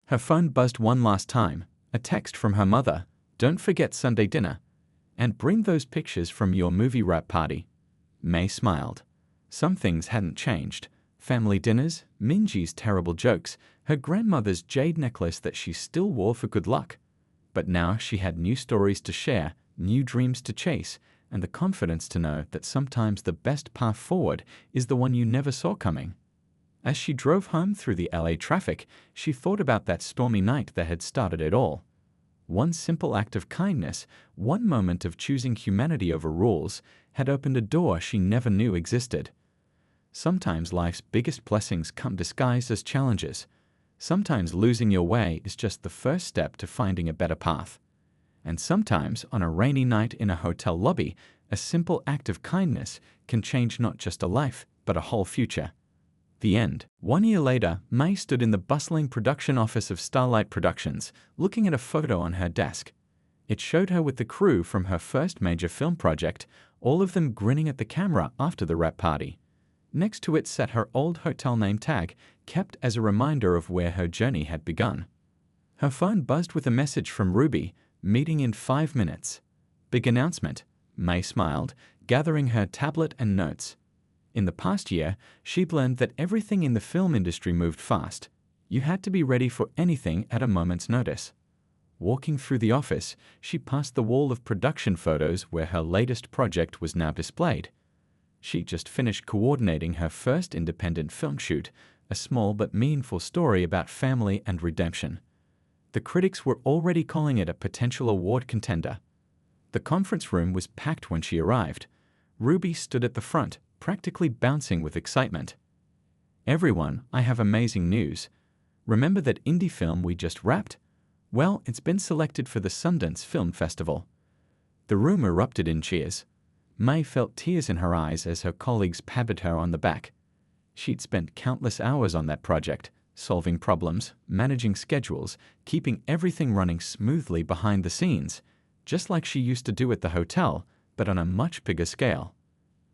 Her phone buzzed one last time, a text from her mother, "Don't forget Sunday dinner. And bring those pictures from your movie wrap party." May smiled. Some things hadn't changed. Family dinners, Minji's terrible jokes, her grandmother's jade necklace that she still wore for good luck. But now she had new stories to share, new dreams to chase, and the confidence to know that sometimes the best path forward is the one you never saw coming. As she drove home through the LA traffic, she thought about that stormy night that had started it all. One simple act of kindness, one moment of choosing humanity over rules, had opened a door she never knew existed. Sometimes life's biggest blessings come disguised as challenges. Sometimes losing your way is just the first step to finding a better path. And sometimes, on a rainy night in a hotel lobby, a simple act of kindness can change not just a life, but a whole future. The end. 1 year later, May stood in the bustling production office of Starlight Productions, looking at a photo on her desk. It showed her with the crew from her first major film project, all of them grinning at the camera after the wrap party. Next to it sat her old hotel name tag, kept as a reminder of where her journey had begun. Her phone buzzed with a message from Ruby, "Meeting in 5 minutes." Big announcement. May smiled, gathering her tablet and notes. In the past year, she'd learned that everything in the film industry moved fast. You had to be ready for anything at a moment's notice. Walking through the office, she passed the wall of production photos where her latest project was now displayed. She'd just finished coordinating her first independent film shoot, a small but meaningful story about family and redemption. The critics were already calling it a potential award contender. The conference room was packed when she arrived. Ruby stood at the front, practically bouncing with excitement. "Everyone, I have amazing news. Remember that indie film we just wrapped? Well, it's been selected for the Sundance Film Festival." The room erupted in cheers. May felt tears in her eyes as her colleagues patted her on the back. She'd spent countless hours on that project, solving problems, managing schedules, keeping everything running smoothly behind the scenes, just like she used to do at the hotel, but on a much bigger scale.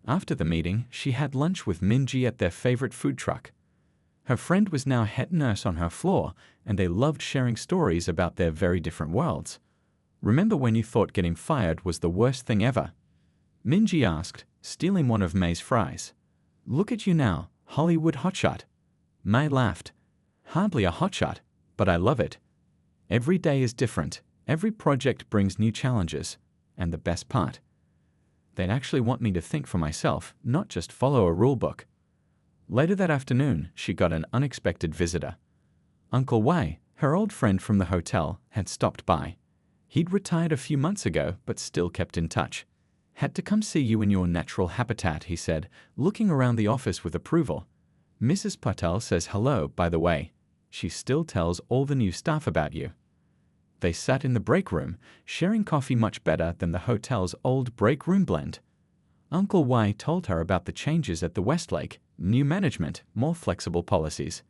After the meeting, she had lunch with Minji at their favorite food truck. Her friend was now head nurse on her floor, and they loved sharing stories about their very different worlds. "Remember when you thought getting fired was the worst thing ever?" Minji asked, stealing one of May's fries. "Look at you now, Hollywood hotshot." May laughed. "Hardly a hotshot, but I love it. Every day is different, every project brings new challenges, and the best part, they'd actually want me to think for myself, not just follow a rulebook." Later that afternoon, she got an unexpected visitor. Uncle Wei, her old friend from the hotel, had stopped by. He'd retired a few months ago, but still kept in touch. "Had to come see you in your natural habitat," he said, looking around the office with approval. "Mrs. Patel says hello, by the way. She still tells all the new staff about you." They sat in the break room, sharing coffee much better than the hotel's old break room blend. Uncle Wei told her about the changes at the Westlake, new management, more flexible policies.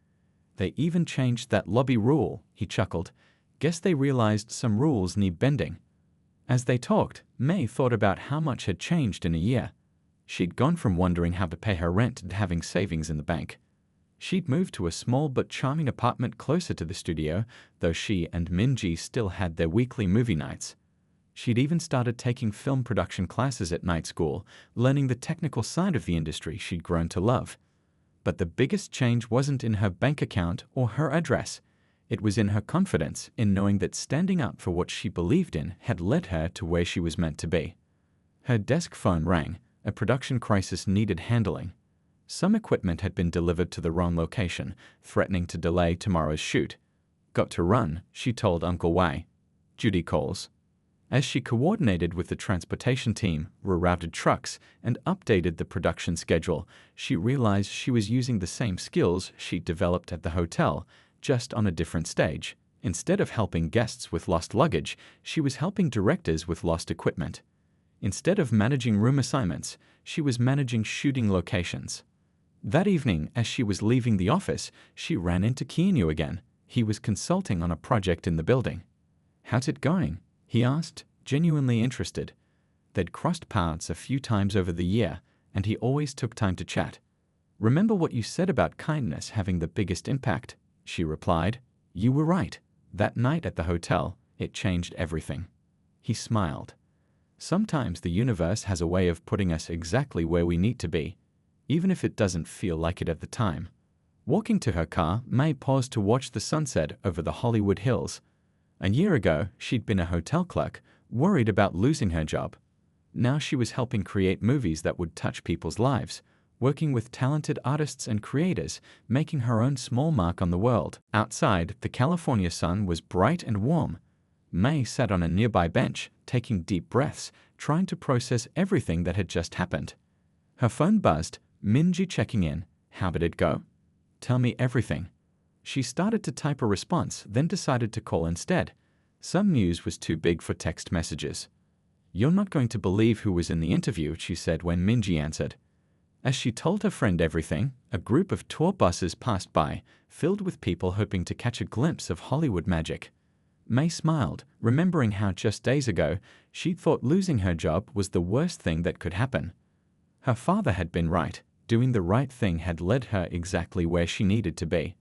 "They even changed that lobby rule," he chuckled. "Guess they realized some rules need bending." As they talked, May thought about how much had changed in a year. She'd gone from wondering how to pay her rent to having savings in the bank. She'd moved to a small but charming apartment closer to the studio, though she and Minji still had their weekly movie nights. She'd even started taking film production classes at night school, learning the technical side of the industry she'd grown to love. But the biggest change wasn't in her bank account or her address. It was in her confidence, in knowing that standing up for what she believed in had led her to where she was meant to be. Her desk phone rang. A production crisis needed handling. Some equipment had been delivered to the wrong location, threatening to delay tomorrow's shoot. "Got to run," she told Uncle Wei. "Judy calls." As she coordinated with the transportation team, rerouted trucks, and updated the production schedule, she realized she was using the same skills she'd developed at the hotel, just on a different stage. Instead of helping guests with lost luggage, she was helping directors with lost equipment. Instead of managing room assignments, she was managing shooting locations. That evening, as she was leaving the office, she ran into Keanu again. He was consulting on a project in the building. "How's it going?" he asked, genuinely interested. They'd crossed paths a few times over the year, and he always took time to chat. "Remember what you said about kindness having the biggest impact?" she replied. You were right. That night at the hotel, it changed everything. He smiled. Sometimes the universe has a way of putting us exactly where we need to be, even if it doesn't feel like it at the time. Walking to her car, May paused to watch the sunset over the Hollywood Hills. A year ago, she'd been a hotel clerk, worried about losing her job. Now she was helping create movies that would touch people's lives, working with talented artists and creators, making her own small mark on the world. Outside, the California sun was bright and warm. May sat on a nearby bench, taking deep breaths, trying to process everything that had just happened. Her phone buzzed, Minji checking in. How did it go? Tell me everything. She started to type a response, then decided to call instead. Some news was too big for text messages. You're not going to believe who was in the interview, she said when Minji answered. As she told her friend everything, a group of tour buses passed by, filled with people hoping to catch a glimpse of Hollywood magic. May smiled, remembering how just days ago she'd thought losing her job was the worst thing that could happen. Her father had been right. Doing the right thing had led her exactly where she needed to be.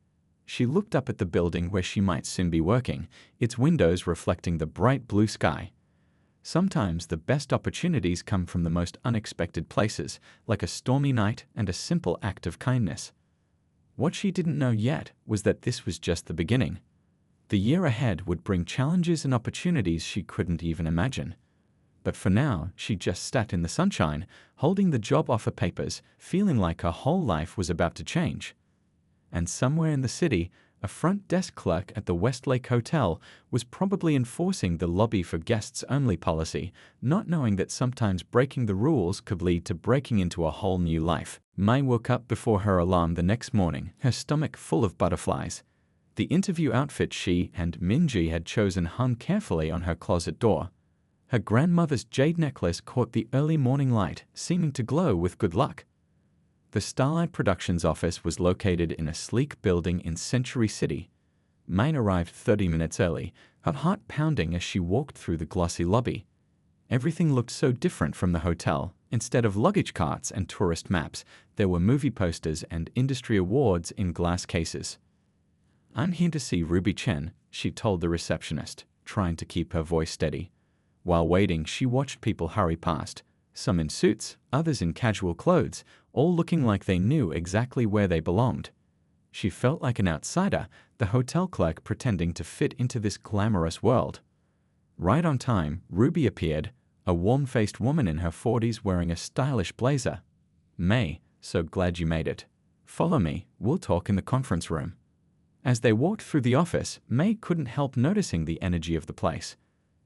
She looked up at the building where she might soon be working, its windows reflecting the bright blue sky. Sometimes the best opportunities come from the most unexpected places, like a stormy night and a simple act of kindness. What she didn't know yet was that this was just the beginning. The year ahead would bring challenges and opportunities she couldn't even imagine. But for now, she just sat in the sunshine, holding the job offer papers, feeling like her whole life was about to change. And somewhere in the city, a front desk clerk at the Westlake Hotel was probably enforcing the lobby for guests-only policy, not knowing that sometimes breaking the rules could lead to breaking into a whole new life. May woke up before her alarm the next morning, her stomach full of butterflies. The interview outfit she and Minji had chosen hung carefully on her closet door. Her grandmother's jade necklace caught the early morning light, seeming to glow with good luck. The Starlight Productions office was located in a sleek building in Century City. May arrived 30 minutes early, her heart pounding as she walked through the glossy lobby. Everything looked so different from the hotel. Instead of luggage carts and tourist maps, there were movie posters and industry awards in glass cases. I'm here to see Ruby Chen, she told the receptionist, trying to keep her voice steady. While waiting, she watched people hurry past, some in suits, others in casual clothes, all looking like they knew exactly where they belonged. She felt like an outsider, the hotel clerk pretending to fit into this glamorous world. Right on time, Ruby appeared, a warm-faced woman in her 40s wearing a stylish blazer. May, so glad you made it. Follow me, we'll talk in the conference room. As they walked through the office, May couldn't help noticing the energy of the place.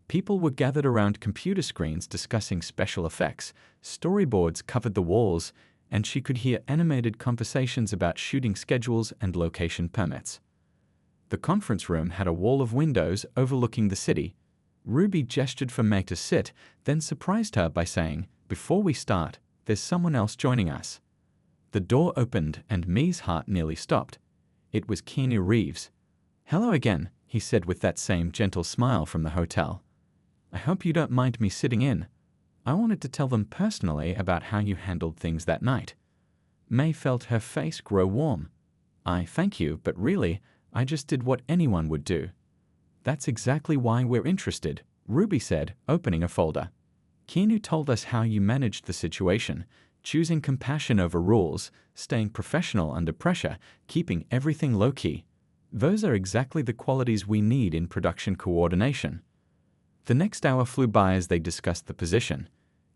People were gathered around computer screens discussing special effects, storyboards covered the walls, and she could hear animated conversations about shooting schedules and location permits. The conference room had a wall of windows overlooking the city. Ruby gestured for May to sit, then surprised her by saying, "Before we start, there's someone else joining us." The door opened and May's heart nearly stopped. It was Keanu Reeves. "Hello again," he said with that same gentle smile from the hotel. "I hope you don't mind me sitting in. I wanted to tell them personally about how you handled things that night." May felt her face grow warm. "I thank you, but really, I just did what anyone would do." "That's exactly why we're interested," Ruby said, opening a folder. "Keanu told us how you managed the situation, choosing compassion over rules, staying professional under pressure, keeping everything low-key. Those are exactly the qualities we need in production coordination." The next hour flew by as they discussed the position.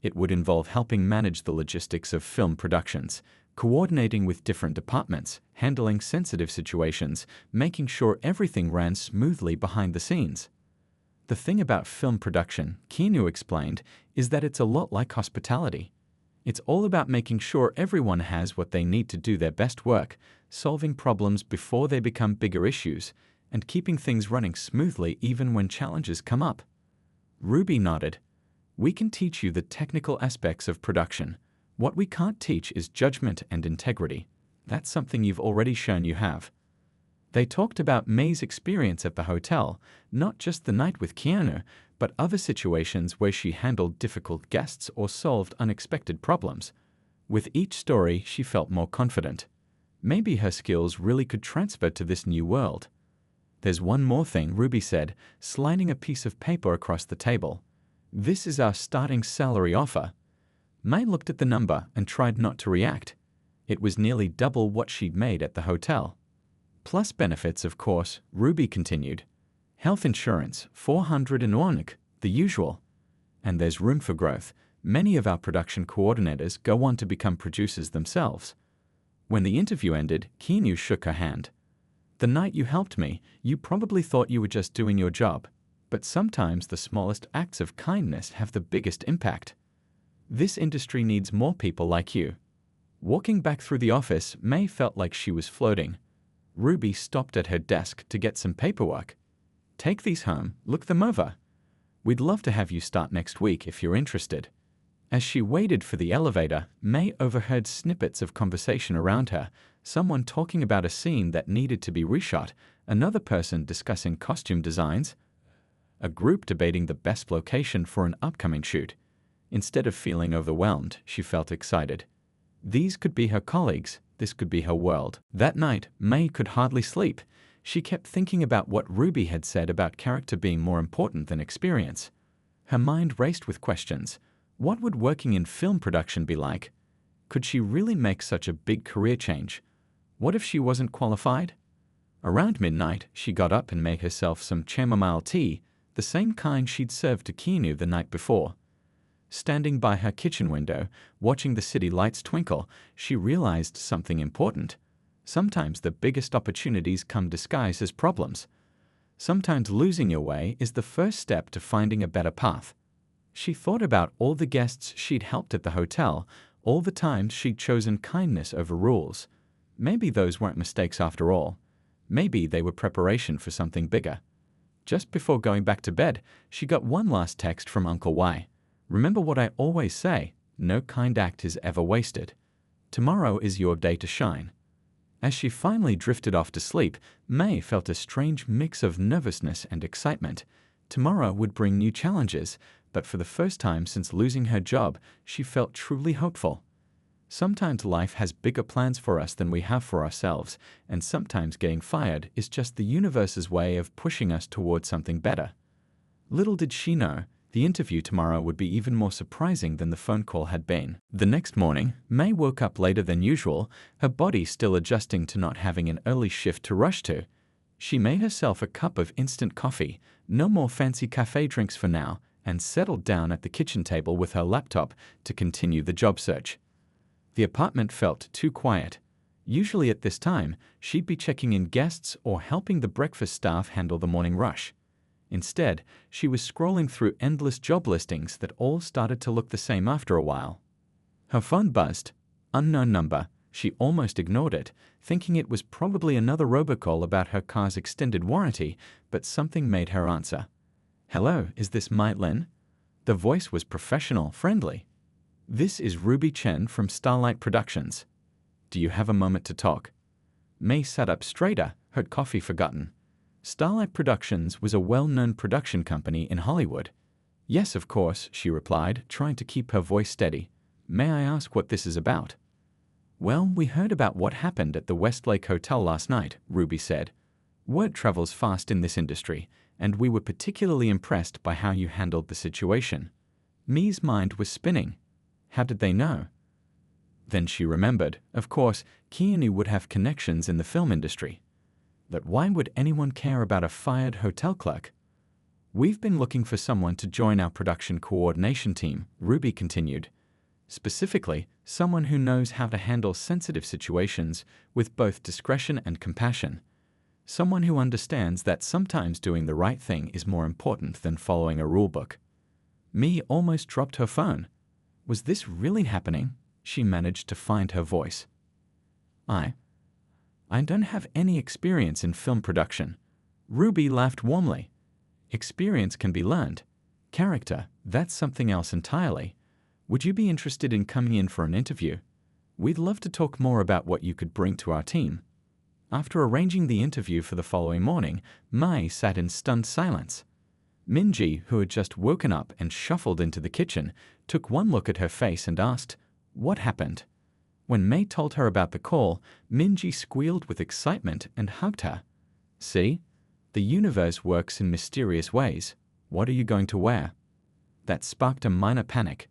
It would involve helping manage the logistics of film productions, coordinating with different departments, handling sensitive situations, making sure everything ran smoothly behind the scenes. The thing about film production, Keanu explained, is that it's a lot like hospitality. It's all about making sure everyone has what they need to do their best work, solving problems before they become bigger issues, and keeping things running smoothly even when challenges come up. Ruby nodded. "We can teach you the technical aspects of production. What we can't teach is judgment and integrity. That's something you've already shown you have." They talked about May's experience at the hotel, not just the night with Keanu, but other situations where she handled difficult guests or solved unexpected problems. With each story, she felt more confident. Maybe her skills really could transfer to this new world. There's one more thing, Ruby said, sliding a piece of paper across the table. This is our starting salary offer. May looked at the number and tried not to react. It was nearly double what she'd made at the hotel. Plus benefits, of course, Ruby continued. Health insurance, 400 and ONC, the usual. And there's room for growth. Many of our production coordinators go on to become producers themselves. When the interview ended, Keanu shook her hand. The night you helped me, you probably thought you were just doing your job. But sometimes the smallest acts of kindness have the biggest impact. This industry needs more people like you. Walking back through the office, May felt like she was floating. Ruby stopped at her desk to get some paperwork. Take these home, look them over. We'd love to have you start next week if you're interested. As she waited for the elevator, May overheard snippets of conversation around her, someone talking about a scene that needed to be reshot, another person discussing costume designs, a group debating the best location for an upcoming shoot. Instead of feeling overwhelmed, she felt excited. These could be her colleagues, this could be her world. That night, May could hardly sleep. She kept thinking about what Ruby had said about character being more important than experience. Her mind raced with questions. What would working in film production be like? Could she really make such a big career change? What if she wasn't qualified? Around midnight, she got up and made herself some chamomile tea, the same kind she'd served to Keanu the night before. Standing by her kitchen window, watching the city lights twinkle, she realized something important. Sometimes the biggest opportunities come disguised as problems. Sometimes losing your way is the first step to finding a better path. She thought about all the guests she'd helped at the hotel, all the times she'd chosen kindness over rules. Maybe those weren't mistakes after all. Maybe they were preparation for something bigger. Just before going back to bed, she got one last text from Uncle Y. Remember what I always say, no kind act is ever wasted. Tomorrow is your day to shine. As she finally drifted off to sleep, May felt a strange mix of nervousness and excitement. Tomorrow would bring new challenges, but for the first time since losing her job, she felt truly hopeful. Sometimes life has bigger plans for us than we have for ourselves, and sometimes getting fired is just the universe's way of pushing us towards something better. Little did she know, the interview tomorrow would be even more surprising than the phone call had been. The next morning, May woke up later than usual, her body still adjusting to not having an early shift to rush to. She made herself a cup of instant coffee, no more fancy cafe drinks for now, and settled down at the kitchen table with her laptop to continue the job search. The apartment felt too quiet. Usually at this time, she'd be checking in guests or helping the breakfast staff handle the morning rush. Instead, she was scrolling through endless job listings that all started to look the same after a while. Her phone buzzed. Unknown number. She almost ignored it, thinking it was probably another robocall about her car's extended warranty, but something made her answer. Hello, is this Maitlin? The voice was professional, friendly. This is Ruby Chen from Starlight Productions. Do you have a moment to talk? May sat up straighter, her coffee forgotten. Starlight Productions was a well-known production company in Hollywood. Yes, of course, she replied, trying to keep her voice steady. May I ask what this is about? Well, we heard about what happened at the Westlake Hotel last night, Ruby said. Word travels fast in this industry, and we were particularly impressed by how you handled the situation. Me's mind was spinning. How did they know? Then she remembered, of course, Keanu would have connections in the film industry. But why would anyone care about a fired hotel clerk? We've been looking for someone to join our production coordination team, Ruby continued. Specifically, someone who knows how to handle sensitive situations with both discretion and compassion. Someone who understands that sometimes doing the right thing is more important than following a rulebook. Me almost dropped her phone. Was this really happening? She managed to find her voice. I don't have any experience in film production. Ruby laughed warmly. Experience can be learned. Character, that's something else entirely. Would you be interested in coming in for an interview? We'd love to talk more about what you could bring to our team. After arranging the interview for the following morning, Mai sat in stunned silence. Minji, who had just woken up and shuffled into the kitchen, took one look at her face and asked, "What happened?" When May told her about the call, Minji squealed with excitement and hugged her. See? The universe works in mysterious ways. What are you going to wear? That sparked a minor panic.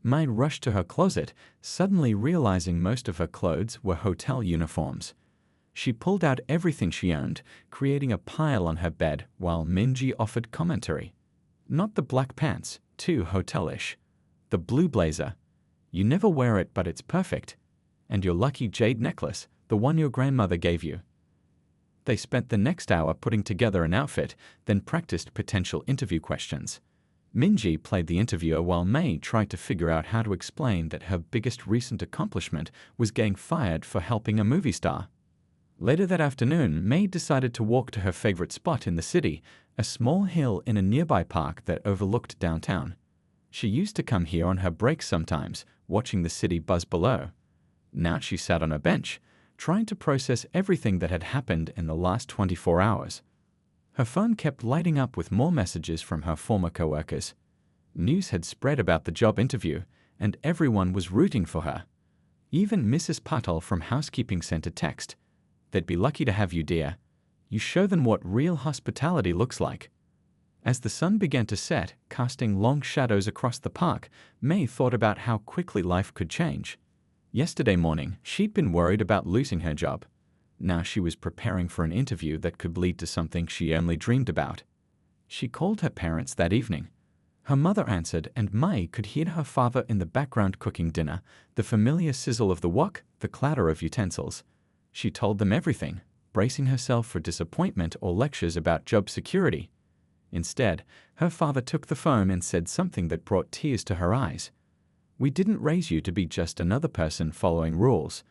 May rushed to her closet, suddenly realizing most of her clothes were hotel uniforms. She pulled out everything she owned, creating a pile on her bed while Minji offered commentary. Not the black pants, too hotelish. The blue blazer. You never wear it, but it's perfect. And your lucky jade necklace, the one your grandmother gave you. They spent the next hour putting together an outfit, then practiced potential interview questions. Minji played the interviewer while May tried to figure out how to explain that her biggest recent accomplishment was getting fired for helping a movie star. Later that afternoon, May decided to walk to her favorite spot in the city, a small hill in a nearby park that overlooked downtown. She used to come here on her breaks sometimes, watching the city buzz below. Now she sat on a bench, trying to process everything that had happened in the last 24 hours. Her phone kept lighting up with more messages from her former coworkers. News had spread about the job interview, and everyone was rooting for her. Even Mrs. Patel from housekeeping sent a text. They'd be lucky to have you, dear. You show them what real hospitality looks like. As the sun began to set, casting long shadows across the park, May thought about how quickly life could change. Yesterday morning, she'd been worried about losing her job. Now she was preparing for an interview that could lead to something she only dreamed about. She called her parents that evening. Her mother answered, and May could hear her father in the background cooking dinner, the familiar sizzle of the wok, the clatter of utensils. She told them everything, bracing herself for disappointment or lectures about job security. Instead, her father took the phone and said something that brought tears to her eyes. We didn't raise you to be just another person following rules.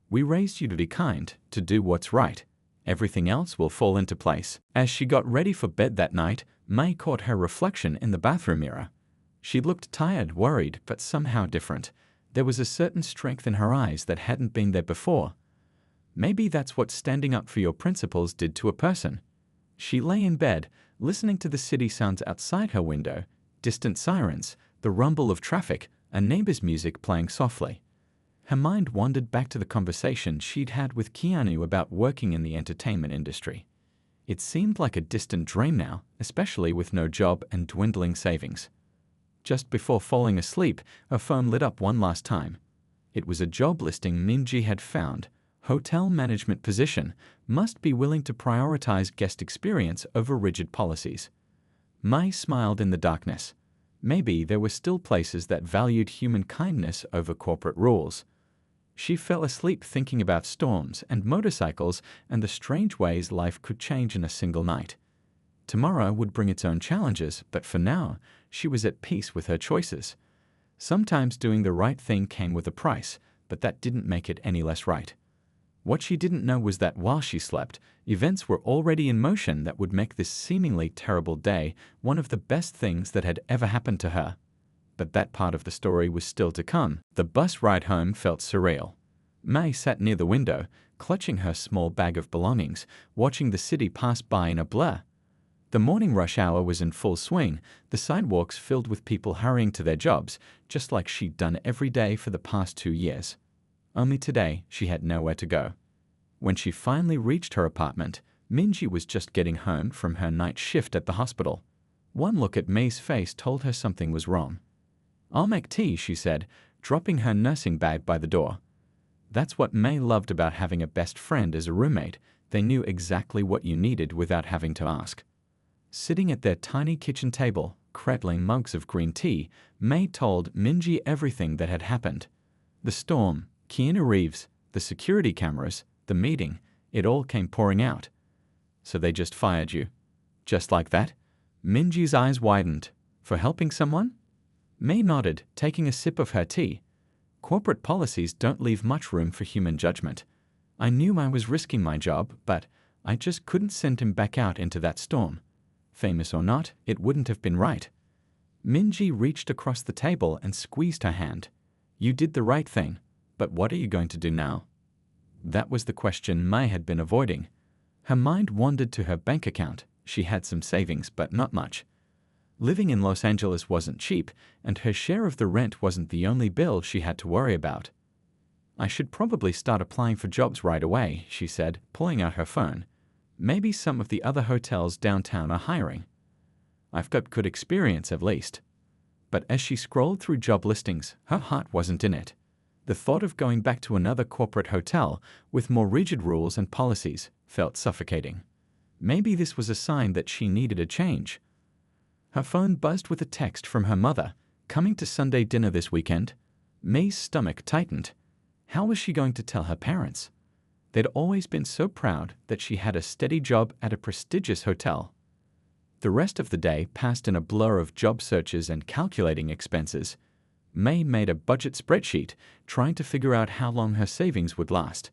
We raised you to be kind, to do what's right. Everything else will fall into place. As she got ready for bed that night, May caught her reflection in the bathroom mirror. She looked tired, worried, but somehow different. There was a certain strength in her eyes that hadn't been there before. Maybe that's what standing up for your principles did to a person. She lay in bed, listening to the city sounds outside her window, distant sirens, the rumble of traffic, a neighbor's music playing softly. Her mind wandered back to the conversation she'd had with Keanu about working in the entertainment industry. It seemed like a distant dream now, especially with no job and dwindling savings. Just before falling asleep, her phone lit up one last time. It was a job listing Minji had found. Hotel management position, must be willing to prioritize guest experience over rigid policies. Mai smiled in the darkness. Maybe there were still places that valued human kindness over corporate rules. She fell asleep thinking about storms and motorcycles and the strange ways life could change in a single night. Tomorrow would bring its own challenges, but for now, she was at peace with her choices. Sometimes doing the right thing came with a price, but that didn't make it any less right. What she didn't know was that while she slept, events were already in motion that would make this seemingly terrible day one of the best things that had ever happened to her. But that part of the story was still to come. The bus ride home felt surreal. May sat near the window, clutching her small bag of belongings, watching the city pass by in a blur. The morning rush hour was in full swing, the sidewalks filled with people hurrying to their jobs, just like she'd done every day for the past 2 years. Only today, she had nowhere to go. When she finally reached her apartment, Minji was just getting home from her night shift at the hospital. One look at May's face told her something was wrong. "I'll make tea," she said, dropping her nursing bag by the door. That's what May loved about having a best friend as a roommate. They knew exactly what you needed without having to ask. Sitting at their tiny kitchen table, cradling mugs of green tea, May told Minji everything that had happened. The storm, Keanu Reeves, the security cameras, the meeting, it all came pouring out. "So they just fired you? Just like that?" Minji's eyes widened. "For helping someone?" May nodded, taking a sip of her tea. Corporate policies don't leave much room for human judgment. I knew I was risking my job, but I just couldn't send him back out into that storm. Famous or not, it wouldn't have been right. Minji reached across the table and squeezed her hand. "You did the right thing. But what are you going to do now?" That was the question May had been avoiding. Her mind wandered to her bank account. She had some savings, but not much. Living in Los Angeles wasn't cheap, and her share of the rent wasn't the only bill she had to worry about. "I should probably start applying for jobs right away," she said, pulling out her phone. Maybe some of the other hotels downtown are hiring. I've got good experience at least. But as she scrolled through job listings, her heart wasn't in it. The thought of going back to another corporate hotel with more rigid rules and policies felt suffocating. Maybe this was a sign that she needed a change. Her phone buzzed with a text from her mother, coming to Sunday dinner this weekend. May's stomach tightened. How was she going to tell her parents? They'd always been so proud that she had a steady job at a prestigious hotel. The rest of the day passed in a blur of job searches and calculating expenses. May made a budget spreadsheet, trying to figure out how long her savings would last.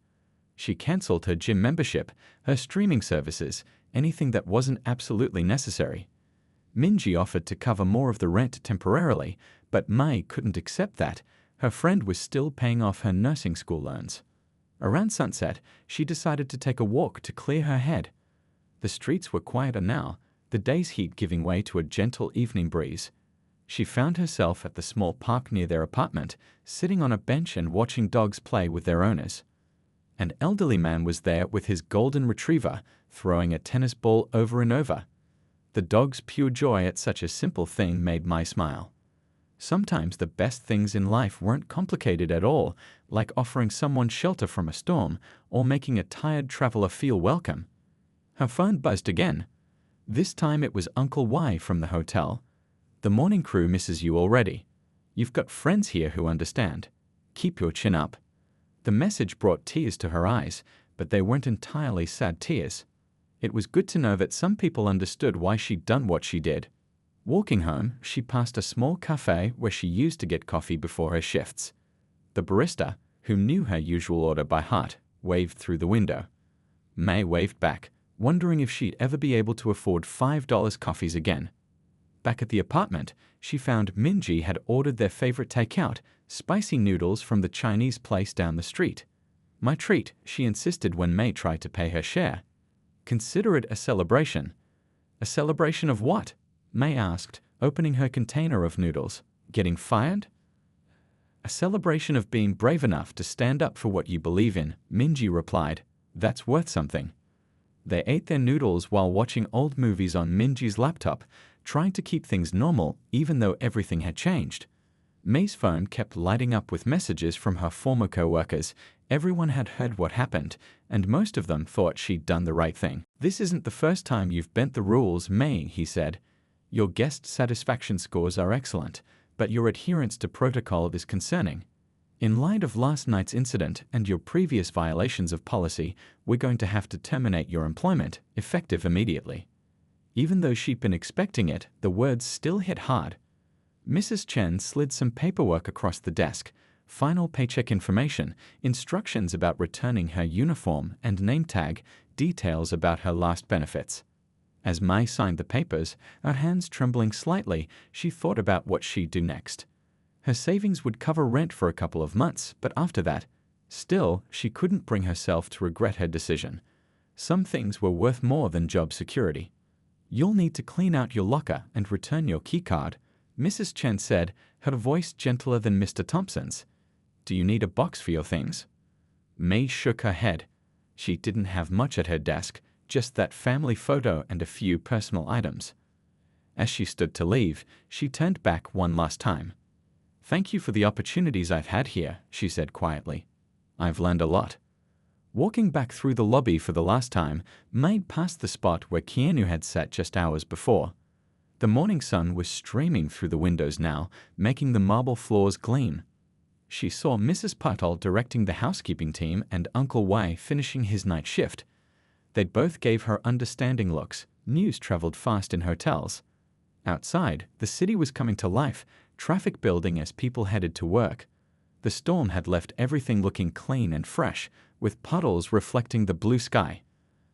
She cancelled her gym membership, her streaming services, anything that wasn't absolutely necessary. Minji offered to cover more of the rent temporarily, but May couldn't accept that. Her friend was still paying off her nursing school loans. Around sunset, she decided to take a walk to clear her head. The streets were quieter now, the day's heat giving way to a gentle evening breeze. She found herself at the small park near their apartment, sitting on a bench and watching dogs play with their owners. An elderly man was there with his golden retriever, throwing a tennis ball over and over. The dog's pure joy at such a simple thing made Mai smile. Sometimes the best things in life weren't complicated at all, like offering someone shelter from a storm or making a tired traveler feel welcome. Her phone buzzed again. This time it was Uncle Y from the hotel. The morning crew misses you already. You've got friends here who understand. Keep your chin up. The message brought tears to her eyes, but they weren't entirely sad tears. It was good to know that some people understood why she'd done what she did. Walking home, she passed a small cafe where she used to get coffee before her shifts. The barista, who knew her usual order by heart, waved through the window. May waved back, wondering if she'd ever be able to afford $5 coffees again. Back at the apartment, she found Minji had ordered their favorite takeout, spicy noodles from the Chinese place down the street. My treat, she insisted when May tried to pay her share. Consider it a celebration. A celebration of what? May asked, opening her container of noodles. Getting fired? A celebration of being brave enough to stand up for what you believe in, Minji replied. That's worth something. They ate their noodles while watching old movies on Minji's laptop, trying to keep things normal even though everything had changed. May's phone kept lighting up with messages from her former co-workers. Everyone had heard what happened, and most of them thought she'd done the right thing. This isn't the first time you've bent the rules, May, he said. Your guest satisfaction scores are excellent, but your adherence to protocol is concerning. In light of last night's incident and your previous violations of policy, we're going to have to terminate your employment, effective immediately. Even though she'd been expecting it, the words still hit hard. Mrs. Chen slid some paperwork across the desk, final paycheck information, instructions about returning her uniform and name tag, details about her last benefits. As Mai signed the papers, her hands trembling slightly, she thought about what she'd do next. Her savings would cover rent for a couple of months, but after that, still, she couldn't bring herself to regret her decision. Some things were worth more than job security. You'll need to clean out your locker and return your keycard, Mrs. Chen said, her voice gentler than Mr. Thompson's. Do you need a box for your things? May shook her head. She didn't have much at her desk, just that family photo and a few personal items. As she stood to leave, she turned back one last time. Thank you for the opportunities I've had here, she said quietly. I've learned a lot. Walking back through the lobby for the last time, May passed the spot where Keanu had sat just hours before. The morning sun was streaming through the windows now, making the marble floors gleam. She saw Mrs. Patel directing the housekeeping team and Uncle Y finishing his night shift. They both gave her understanding looks. News traveled fast in hotels. Outside, the city was coming to life, traffic building as people headed to work. The storm had left everything looking clean and fresh, with puddles reflecting the blue sky.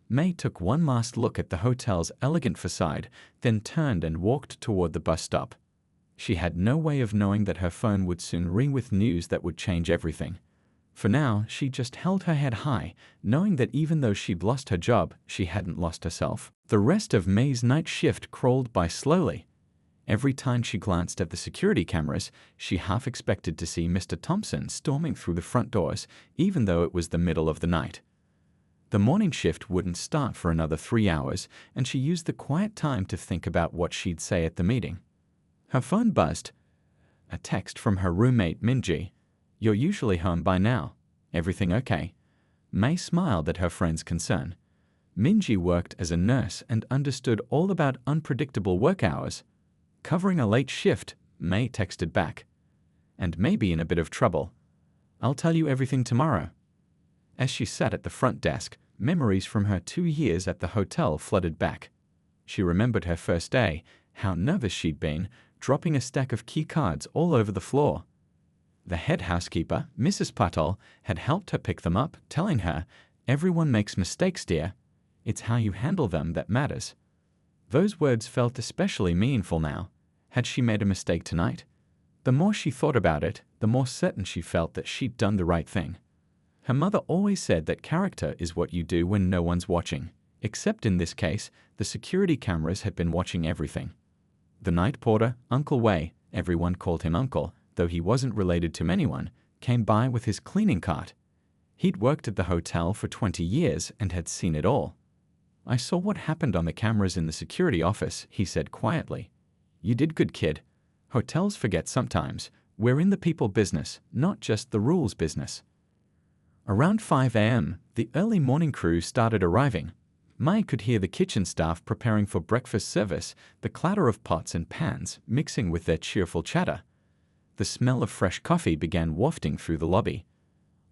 May took one last look at the hotel's elegant facade, then turned and walked toward the bus stop. She had no way of knowing that her phone would soon ring with news that would change everything. For now, she just held her head high, knowing that even though she'd lost her job, she hadn't lost herself. The rest of May's night shift crawled by slowly. Every time she glanced at the security cameras, she half expected to see Mr. Thompson storming through the front doors, even though it was the middle of the night. The morning shift wouldn't start for another 3 hours, and she used the quiet time to think about what she'd say at the meeting. Her phone buzzed. A text from her roommate Minji. "You're usually home by now. Everything okay?" May smiled at her friend's concern. Minji worked as a nurse and understood all about unpredictable work hours. Covering a late shift, May texted back. "And maybe in a bit of trouble. I'll tell you everything tomorrow." As she sat at the front desk, memories from her 2 years at the hotel flooded back. She remembered her first day, how nervous she'd been, dropping a stack of key cards all over the floor. The head housekeeper, Mrs. Patel, had helped her pick them up, telling her, "Everyone makes mistakes, dear. It's how you handle them that matters." Those words felt especially meaningful now. Had she made a mistake tonight? The more she thought about it, the more certain she felt that she'd done the right thing. Her mother always said that character is what you do when no one's watching, except in this case, the security cameras had been watching everything. The night porter, Uncle Wei, everyone called him Uncle, though he wasn't related to anyone, came by with his cleaning cart. He'd worked at the hotel for 20 years and had seen it all. "I saw what happened on the cameras in the security office," he said quietly. "You did good, kid. Hotels forget sometimes. We're in the people business, not just the rules business." Around 5 a.m., the early morning crew started arriving. Mai could hear the kitchen staff preparing for breakfast service, the clatter of pots and pans mixing with their cheerful chatter. The smell of fresh coffee began wafting through the lobby.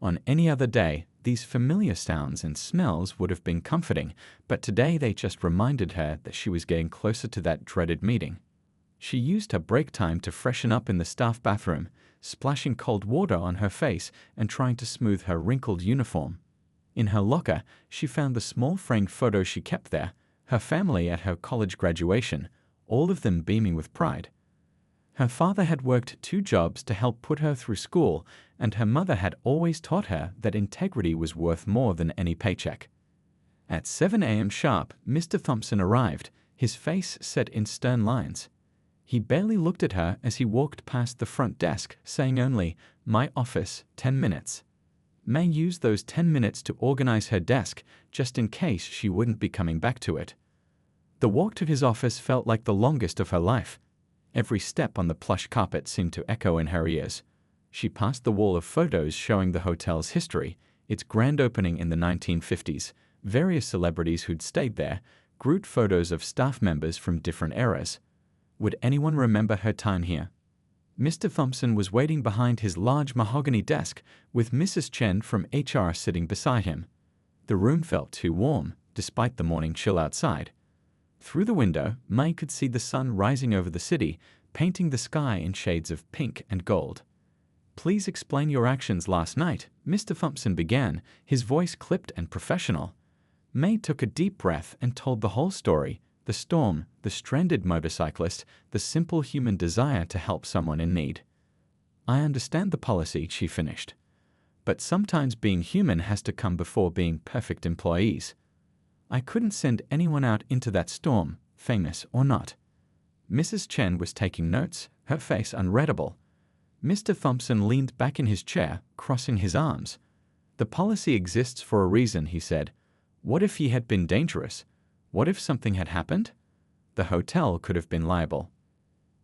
On any other day, these familiar sounds and smells would have been comforting, but today they just reminded her that she was getting closer to that dreaded meeting. She used her break time to freshen up in the staff bathroom, splashing cold water on her face and trying to smooth her wrinkled uniform. In her locker, she found the small framed photo she kept there, her family at her college graduation, all of them beaming with pride. Her father had worked 2 jobs to help put her through school, and her mother had always taught her that integrity was worth more than any paycheck. At 7 a.m. sharp, Mr. Thompson arrived, his face set in stern lines. He barely looked at her as he walked past the front desk, saying only, "My office, 10 minutes." May used those 10 minutes to organize her desk, just in case she wouldn't be coming back to it. The walk to his office felt like the longest of her life. Every step on the plush carpet seemed to echo in her ears. She passed the wall of photos showing the hotel's history, its grand opening in the 1950s, various celebrities who'd stayed there, group photos of staff members from different eras. Would anyone remember her time here? Mr. Thompson was waiting behind his large mahogany desk, with Mrs. Chen from HR sitting beside him. The room felt too warm, despite the morning chill outside. Through the window, May could see the sun rising over the city, painting the sky in shades of pink and gold. "Please explain your actions last night," Mr. Thompson began, his voice clipped and professional. May took a deep breath and told the whole story: the storm, the stranded motorcyclist, the simple human desire to help someone in need. "I understand the policy," she finished. "But sometimes being human has to come before being perfect employees. I couldn't send anyone out into that storm, famous or not." Mrs. Chen was taking notes, her face unreadable. Mr. Thompson leaned back in his chair, crossing his arms. "The policy exists for a reason," he said. "What if he had been dangerous? What if something had happened? The hotel could have been liable."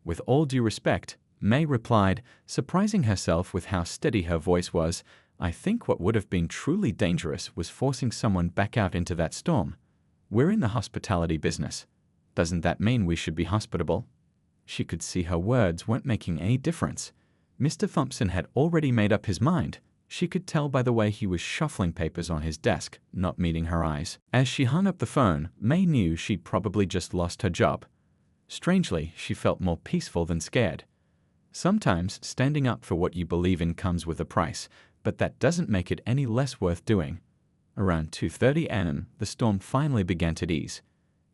"With all due respect," May replied, surprising herself with how steady her voice was, "I think what would have been truly dangerous was forcing someone back out into that storm. We're in the hospitality business. Doesn't that mean we should be hospitable?" She could see her words weren't making any difference. Mr. Thompson had already made up his mind. She could tell by the way he was shuffling papers on his desk, not meeting her eyes. As she hung up the phone, May knew she'd probably just lost her job. Strangely, she felt more peaceful than scared. Sometimes standing up for what you believe in comes with a price, but that doesn't make it any less worth doing. Around 2:30 a.m., the storm finally began to ease.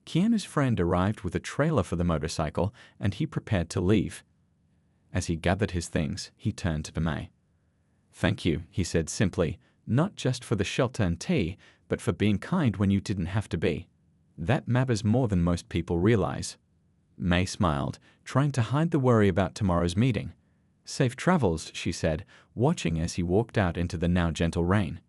Keanu's friend arrived with a trailer for the motorcycle, and he prepared to leave. As he gathered his things, he turned to May. "Thank you," he said simply, "not just for the shelter and tea, but for being kind when you didn't have to be. That matters more than most people realize." May smiled, trying to hide the worry about tomorrow's meeting. "Safe travels," she said, watching as he walked out into the now gentle rain.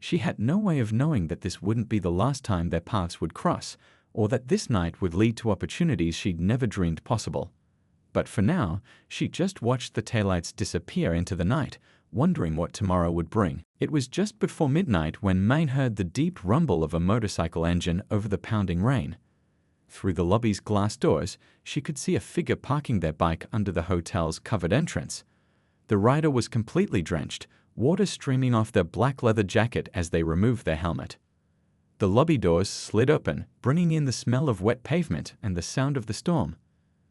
She had no way of knowing that this wouldn't be the last time their paths would cross, or that this night would lead to opportunities she'd never dreamed possible. But for now, she just watched the taillights disappear into the night, wondering what tomorrow would bring. It was just before midnight when Maine heard the deep rumble of a motorcycle engine over the pounding rain. Through the lobby's glass doors, she could see a figure parking their bike under the hotel's covered entrance. The rider was completely drenched, water streaming off their black leather jacket as they removed their helmet. The lobby doors slid open, bringing in the smell of wet pavement and the sound of the storm.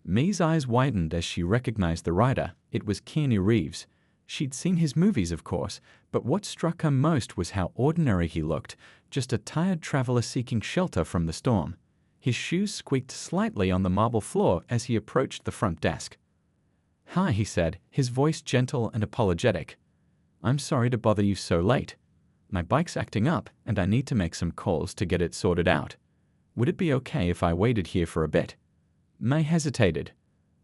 Me's eyes widened as she recognized the rider. It was Keanu Reeves. She'd seen his movies, of course, but what struck her most was how ordinary he looked, just a tired traveler seeking shelter from the storm. His shoes squeaked slightly on the marble floor as he approached the front desk. "Hi," he said, his voice gentle and apologetic. "I'm sorry to bother you so late. My bike's acting up, and I need to make some calls to get it sorted out. Would it be okay if I waited here for a bit?" May hesitated.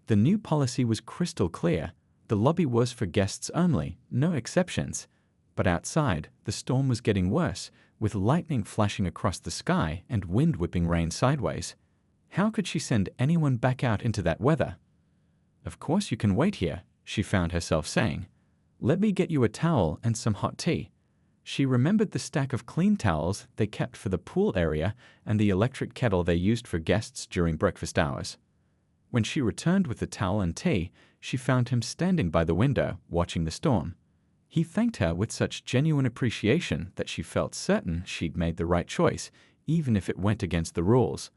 The new policy was crystal clear. The lobby was for guests only, no exceptions. But outside, the storm was getting worse, with lightning flashing across the sky and wind whipping rain sideways. How could she send anyone back out into that weather? "Of course you can wait here," she found herself saying. "Let me get you a towel and some hot tea." She remembered the stack of clean towels they kept for the pool area and the electric kettle they used for guests during breakfast hours. When she returned with the towel and tea, she found him standing by the window, watching the storm. He thanked her with such genuine appreciation that she felt certain she'd made the right choice, even if it went against the rules.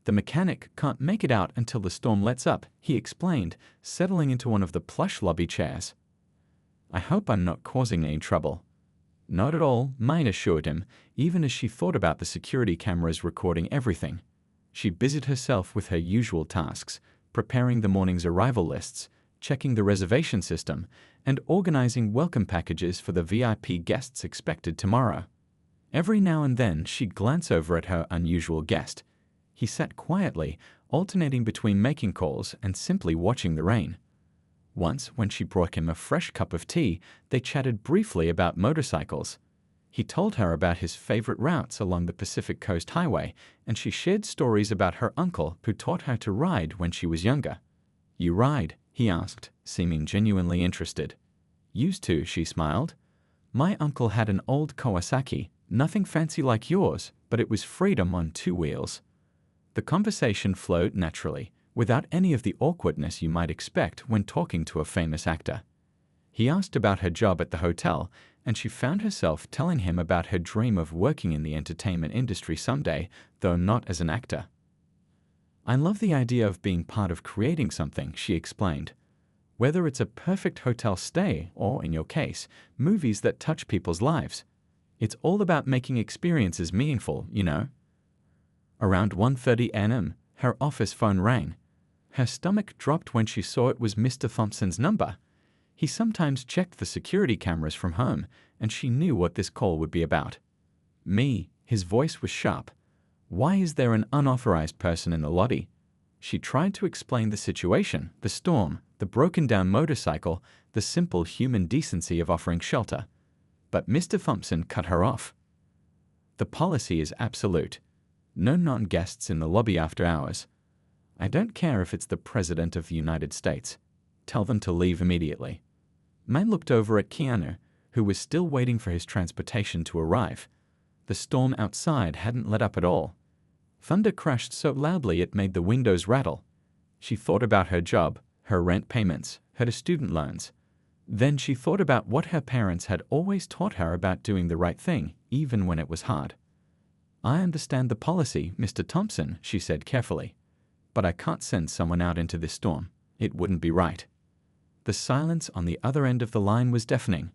"The mechanic can't make it out until the storm lets up," he explained, settling into one of the plush lobby chairs. "I hope I'm not causing any trouble." "Not at all," Maine assured him, even as she thought about the security cameras recording everything. She busied herself with her usual tasks, preparing the morning's arrival lists, checking the reservation system, and organizing welcome packages for the VIP guests expected tomorrow. Every now and then she'd glance over at her unusual guest. He sat quietly, alternating between making calls and simply watching the rain. Once, when she brought him a fresh cup of tea, they chatted briefly about motorcycles. He told her about his favorite routes along the Pacific Coast Highway, and she shared stories about her uncle who taught her to ride when she was younger. "You ride?" he asked, seeming genuinely interested. "Used to," she smiled. "My uncle had an old Kawasaki, nothing fancy like yours, but it was freedom on two wheels." The conversation flowed naturally, without any of the awkwardness you might expect when talking to a famous actor. He asked about her job at the hotel, and she found herself telling him about her dream of working in the entertainment industry someday, though not as an actor. "I love the idea of being part of creating something," she explained. "Whether it's a perfect hotel stay or, in your case, movies that touch people's lives. It's all about making experiences meaningful, you know." Around 1:30 a.m., her office phone rang. Her stomach dropped when she saw it was Mr. Thompson's number. He sometimes checked the security cameras from home, and she knew what this call would be about. "Me," his voice was sharp. "Why is there an unauthorized person in the lobby?" She tried to explain the situation, the storm, the broken-down motorcycle, the simple human decency of offering shelter. But Mr. Thompson cut her off. "The policy is absolute. No non-guests in the lobby after hours. I don't care if it's the President of the United States. Tell them to leave immediately." May looked over at Keanu, who was still waiting for his transportation to arrive. The storm outside hadn't let up at all. Thunder crashed so loudly it made the windows rattle. She thought about her job, her rent payments, her student loans. Then she thought about what her parents had always taught her about doing the right thing, even when it was hard. "I understand the policy, Mr. Thompson," she said carefully. "But I can't send someone out into this storm. It wouldn't be right." The silence on the other end of the line was deafening.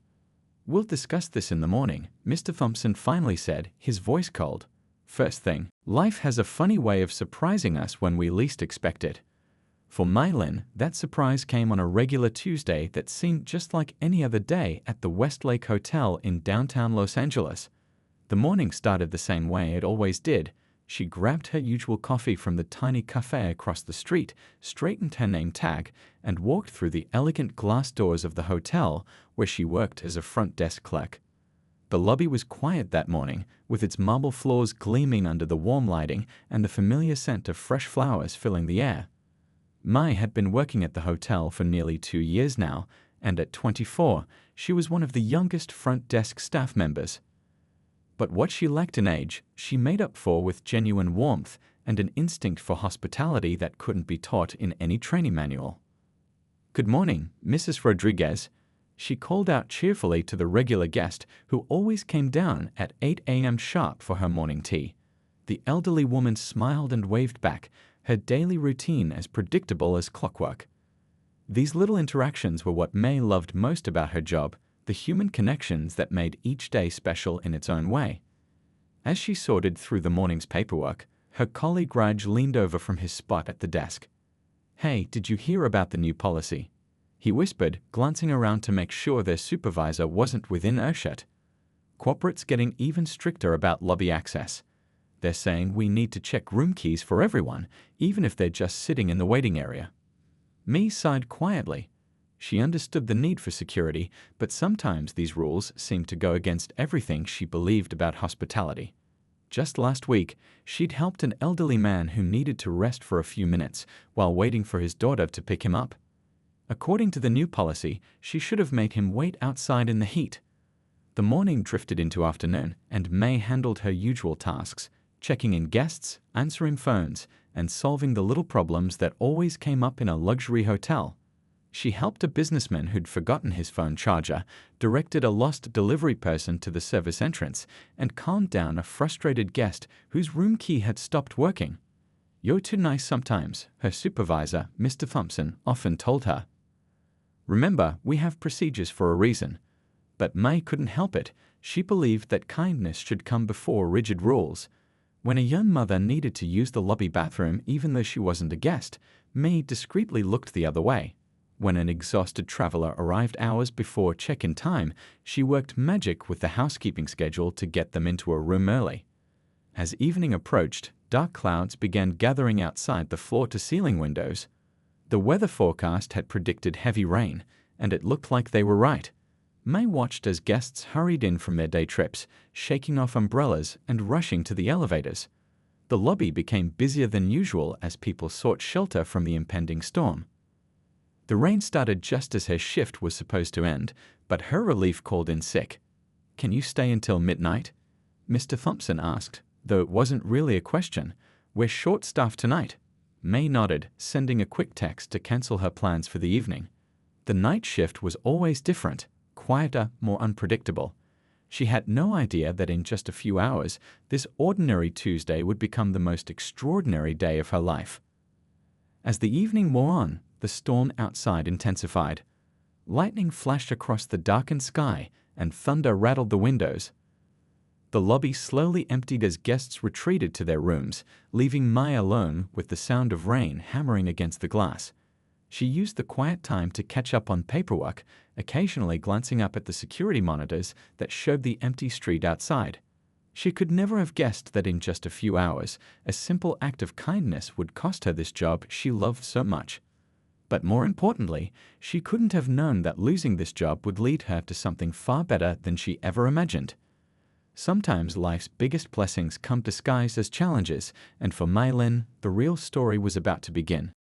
"We'll discuss this in the morning," Mr. Thompson finally said, his voice cold. "First thing, life has a funny way of surprising us when we least expect it." For Maylin, that surprise came on a regular Tuesday that seemed just like any other day at the Westlake Hotel in downtown Los Angeles. The morning started the same way it always did. She grabbed her usual coffee from the tiny cafe across the street, straightened her name tag, and walked through the elegant glass doors of the hotel where she worked as a front desk clerk. The lobby was quiet that morning, with its marble floors gleaming under the warm lighting and the familiar scent of fresh flowers filling the air. Mai had been working at the hotel for nearly 2 years now, and at 24, she was one of the youngest front desk staff members. But what she lacked in age, she made up for with genuine warmth and an instinct for hospitality that couldn't be taught in any training manual. "Good morning, Mrs. Rodriguez," she called out cheerfully to the regular guest who always came down at 8 a.m. sharp for her morning tea. The elderly woman smiled and waved back, her daily routine as predictable as clockwork. These little interactions were what May loved most about her job, the human connections that made each day special in its own way. As she sorted through the morning's paperwork, her colleague Raj leaned over from his spot at the desk. "Hey, did you hear about the new policy?" he whispered, glancing around to make sure their supervisor wasn't within earshot. "Corporate's getting even stricter about lobby access. They're saying we need to check room keys for everyone, even if they're just sitting in the waiting area." Mee sighed quietly. She understood the need for security, but sometimes these rules seemed to go against everything she believed about hospitality. Just last week, she'd helped an elderly man who needed to rest for a few minutes while waiting for his daughter to pick him up. According to the new policy, she should have made him wait outside in the heat. The morning drifted into afternoon, and May handled her usual tasks, checking in guests, answering phones, and solving the little problems that always came up in a luxury hotel. She helped a businessman who'd forgotten his phone charger, directed a lost delivery person to the service entrance, and calmed down a frustrated guest whose room key had stopped working. "You're too nice sometimes," her supervisor, Mr. Thompson, often told her. "Remember, we have procedures for a reason." But May couldn't help it. She believed that kindness should come before rigid rules. When a young mother needed to use the lobby bathroom even though she wasn't a guest, May discreetly looked the other way. When an exhausted traveler arrived hours before check-in time, she worked magic with the housekeeping schedule to get them into a room early. As evening approached, dark clouds began gathering outside the floor-to-ceiling windows. The weather forecast had predicted heavy rain, and it looked like they were right. May watched as guests hurried in from their day trips, shaking off umbrellas and rushing to the elevators. The lobby became busier than usual as people sought shelter from the impending storm. The rain started just as her shift was supposed to end, but her relief called in sick. "Can you stay until midnight?" Mr. Thompson asked, though it wasn't really a question. "We're short-staffed tonight." May nodded, sending a quick text to cancel her plans for the evening. The night shift was always different, quieter, more unpredictable. She had no idea that in just a few hours, this ordinary Tuesday would become the most extraordinary day of her life. As the evening wore on, the storm outside intensified. Lightning flashed across the darkened sky, and thunder rattled the windows. The lobby slowly emptied as guests retreated to their rooms, leaving Mai alone with the sound of rain hammering against the glass. She used the quiet time to catch up on paperwork, occasionally glancing up at the security monitors that showed the empty street outside. She could never have guessed that in just a few hours, a simple act of kindness would cost her this job she loved so much. But more importantly, she couldn't have known that losing this job would lead her to something far better than she ever imagined. Sometimes life's biggest blessings come disguised as challenges, and for Mai Lin, the real story was about to begin.